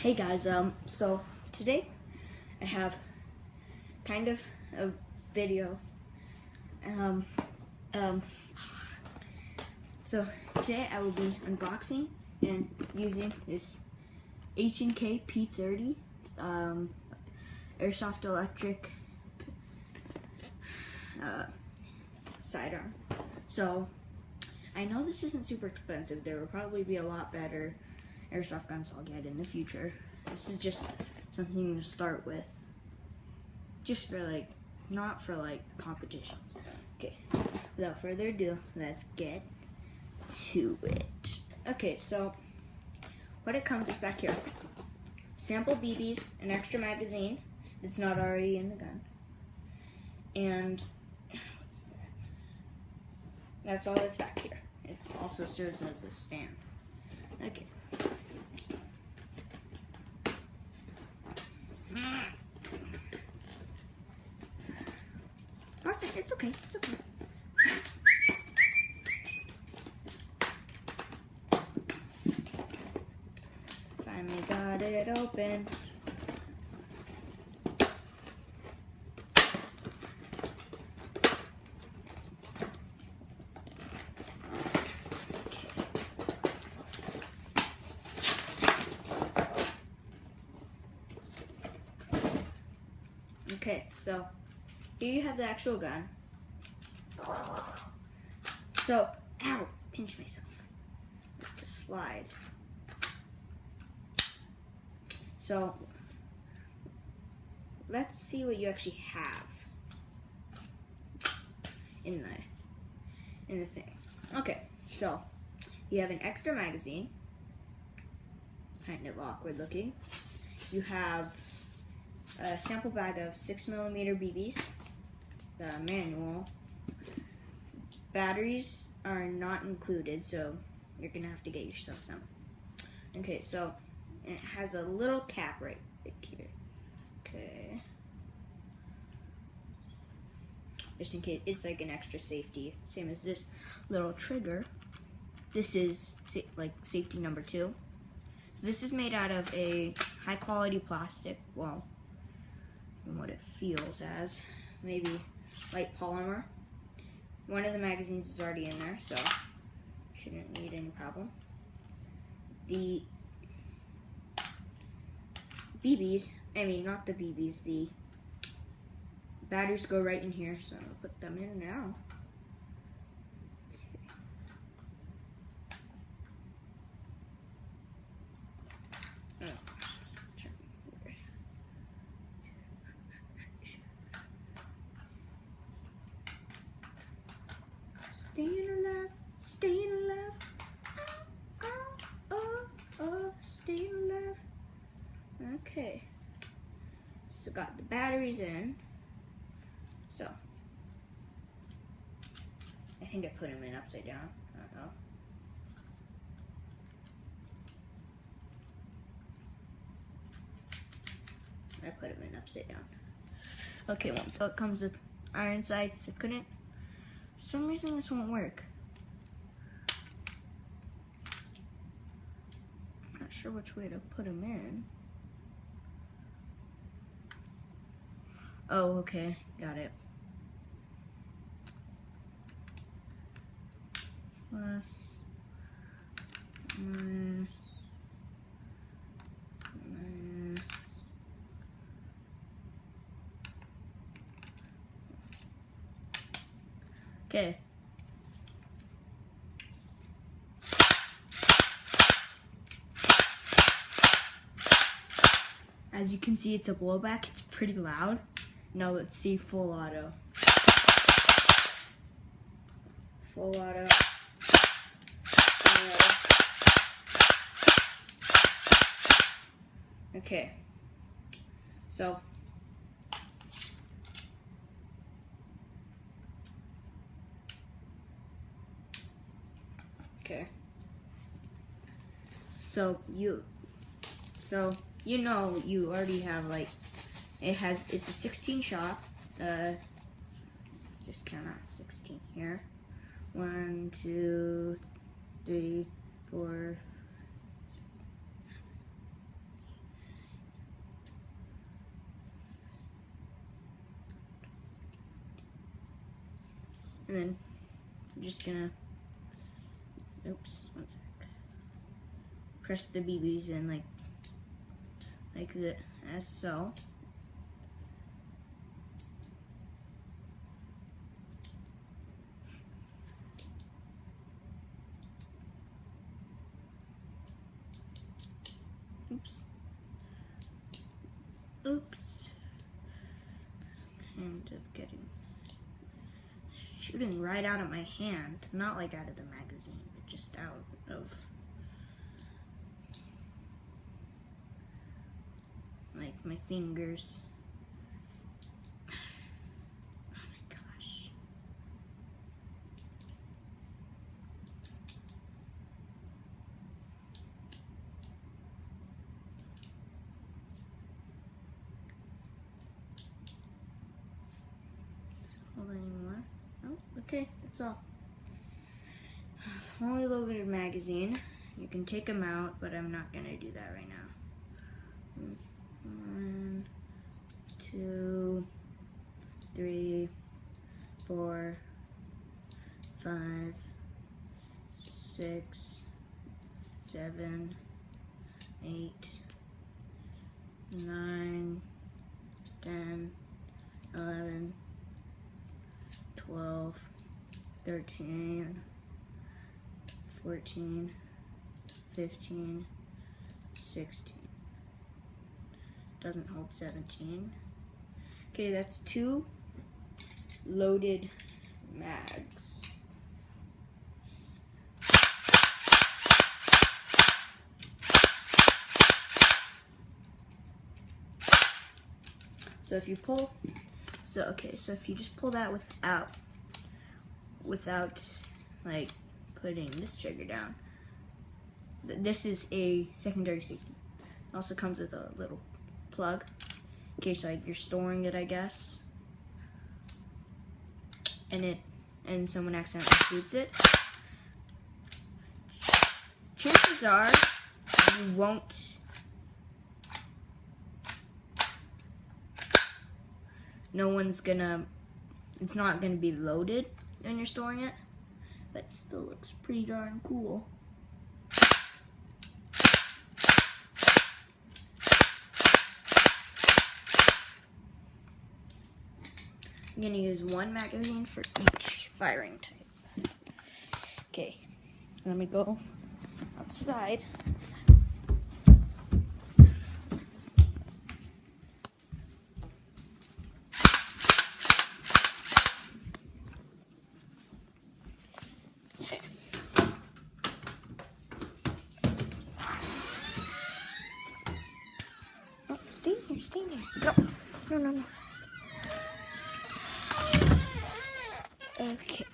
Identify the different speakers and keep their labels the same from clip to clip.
Speaker 1: Hey guys, so today I have kind of a video. So today I will be unboxing and using this H&K P30 Airsoft Electric sidearm. So I know this isn't super expensive. There will probably be a lot better airsoft guns I'll get in the future. This is just something to start with. Just for not for competitions. Okay, without further ado, let's get to it. Okay, so what it comes with back here: sample BBs, an extra magazine that's not already in the gun, and what's that? That's all that's back here. It also serves as a stand. Okay. It's okay, it's okay. Finally got it open. Okay, so here you have the actual gun. So, ow, pinch myself. The slide. So, let's see what you actually have in the thing. Okay, so you have an extra magazine. It's kind of awkward looking. You have a sample bag of 6mm BBs, the manual. Batteries are not included, so you're gonna have to get yourself some. Okay, so it has a little cap right here. Okay, just in case, it's like an extra safety, same as this little trigger. This is safety number 2. So this is made out of a high quality plastic. Well, from what it feels as, maybe light polymer. One of the magazines is already in there, so shouldn't need any problem. The BBs, not the BBs, the batteries go right in here, so I'll put them in now. Staying alive, staying alive, staying alive. Okay, so got the batteries in. So I think I put them in upside down. I don't know. I put them in upside down. Okay, so it comes with iron sights. For some reason this won't work. I'm not sure which way to put them in. Oh, okay, got it. Plus, minus. Okay. As you can see, it's a blowback. It's pretty loud. Now let's see full auto. Full auto. Okay. So okay. So you already have it's a 16 shot. Let's just count out 16 here. 1, 2, 3, 4, just gonna, oops, one sec. Press the BBs in like that, as so. Oops. Kind of shooting right out of my hand. Not like out of the magazine, but just out of like my fingers. Oh my gosh. Anymore. Oh, okay, that's all. Fully loaded magazine. You can take them out, but I'm not gonna do that right now. 1, 2, 3, 4, 5, 6, 7, 8, 9, 10, 11, 12, 13, 14, 15, 16. Doesn't hold 17. Okay, that's 2 loaded mags. So if you pull, so if you just pull that without like putting this trigger down, this is a secondary safety. It also comes with a little plug in case like you're storing it, I guess, and someone accidentally shoots it. Chances are you won't. It's not gonna be loaded when you're storing it, but still looks pretty darn cool. I'm gonna use 1 magazine for each firing type. Okay, let me go outside. Stay there. No. Okay.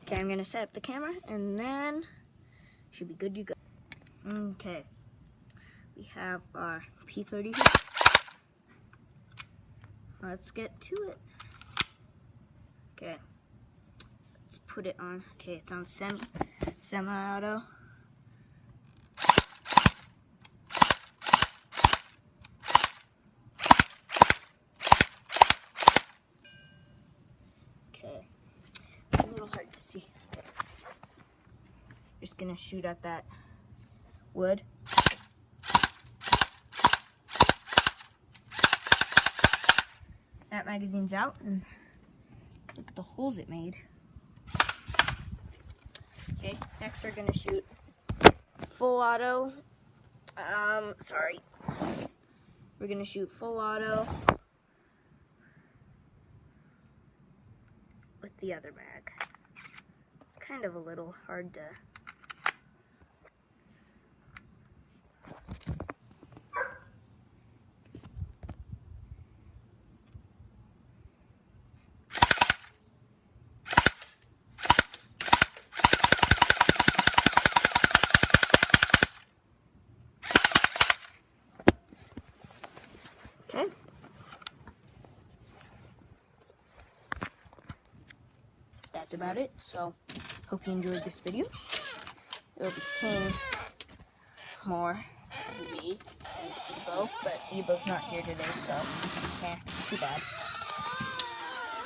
Speaker 1: Okay, I'm gonna set up the camera and then should be good to go. Okay. We have our P30 here. Let's get to it. Okay. Let's put it on. Okay, it's on semi-auto. Hard to see. Okay. Just gonna shoot at that wood. That magazine's out, and look at the holes it made. Okay, next we're gonna shoot full auto. We're gonna shoot full auto with the other mag. It's kind of a little hard to. Okay. That's about it. So, hope you enjoyed this video. You'll be seeing more of me and Ebo, but Ebo's not here today, so too bad.